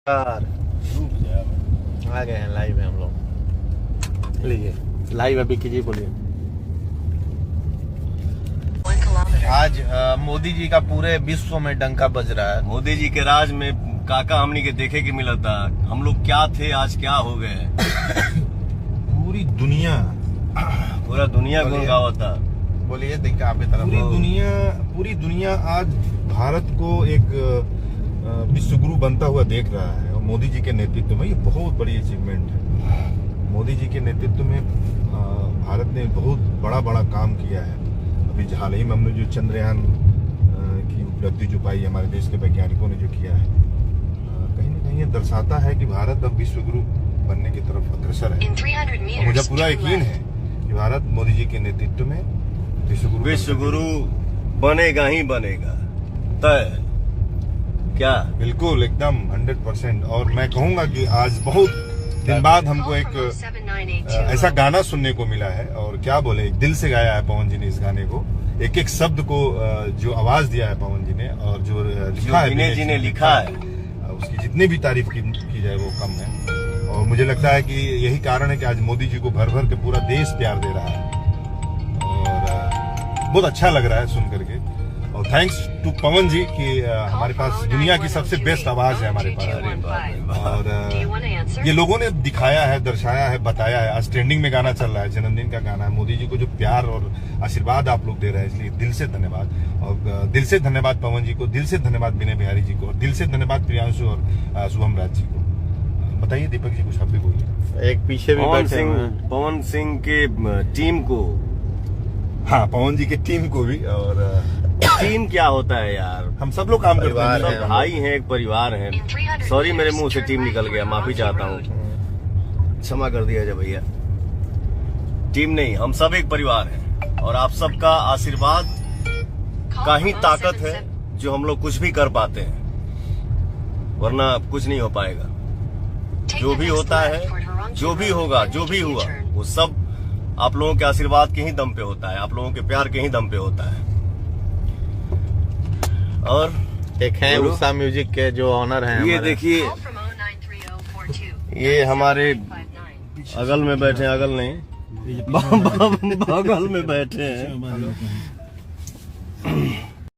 आ गए हैं, लाइव है हम लोग। लीजिए लाइव अभी कीजिए, बोलिए। आज मोदी जी का पूरे विश्व में डंका बज रहा है। मोदी जी के राज में काका हमनी के देखे के मिला था। हम लोग क्या थे, आज क्या हो गए। पूरी दुनिया गुण गावा था। बोलिए, देखिए आपकी तरफ। पूरी दुनिया आज भारत को एक विश्व गुरु बनता हुआ देख रहा है। और मोदी जी के नेतृत्व में ये बहुत बड़ी अचीवमेंट है। मोदी जी के नेतृत्व में भारत ने बहुत बड़ा काम किया है। अभी हाल ही में हमने जो चंद्रयान की उपलब्धि जो पाई, हमारे देश के वैज्ञानिकों ने जो किया है, कहीं ना कहीं ये दर्शाता है कि भारत अब विश्व गुरु बनने की तरफ अग्रसर है। और मुझे पूरा यकीन है कि भारत मोदी जी के नेतृत्व में विश्व गुरु बनेगा ही बनेगा, तय। क्या बिल्कुल एकदम 100%। और मैं कहूंगा कि आज बहुत दिन बाद हमको एक ऐसा गाना सुनने को मिला है। और क्या बोले, दिल से गाया है पवन जी ने इस गाने को। एक एक शब्द को जो आवाज दिया है पवन जी ने, और जो लिखा है विनय जी ने लिखा है, उसकी जितनी भी तारीफ की जाए वो कम है। और मुझे लगता है कि यही कारण है कि आज मोदी जी को भर भर के पूरा देश प्यार दे रहा है। और बहुत अच्छा लग रहा है सुन करके। और थैंक्स टू पवन जी कि हमारे पास दुनिया की सबसे बेस्ट आवाज है हमारे पास। और ये लोगों ने दिखाया है, दर्शाया है, बताया है। आज ट्रेंडिंग में गाना चल रहा है, जन्मदिन का गाना है। मोदी जी को जो प्यार और आशीर्वाद आप लोग दे रहे हैं, इसलिए दिल से धन्यवाद। और दिल से धन्यवाद पवन जी को, दिल से धन्यवाद विनय बिहारी जी को, और दिल से धन्यवाद प्रियांशु और शुभम राज जी को। बताइए दीपक जी, कुछ आप भी बोलिए। एक पीछे भी पवन सिंह के टीम को, हाँ पवन जी की टीम को भी। और टीम क्या होता है यार, हम सब लोग काम करते हैं, सब भाई हैं, एक परिवार है। सॉरी मेरे मुंह से टीम निकल गया, माफी चाहता हूँ, क्षमा कर दिया जाए भैया। टीम नहीं, हम सब एक परिवार हैं। और आप सबका आशीर्वाद का ही ताकत है जो हम लोग कुछ भी कर पाते हैं, वरना कुछ नहीं हो पाएगा। जो भी होता है, जो भी होगा, जो भी हुआ, वो सब आप लोगों के आशीर्वाद के ही दम पे होता है, आप लोगों के प्यार के ही दम पे होता है। और एक है उषा म्यूजिक के जो ऑनर हैं, ये देखिए, ये हमारे अगल में बैठे, अगल नहीं बगल में बैठे हैं।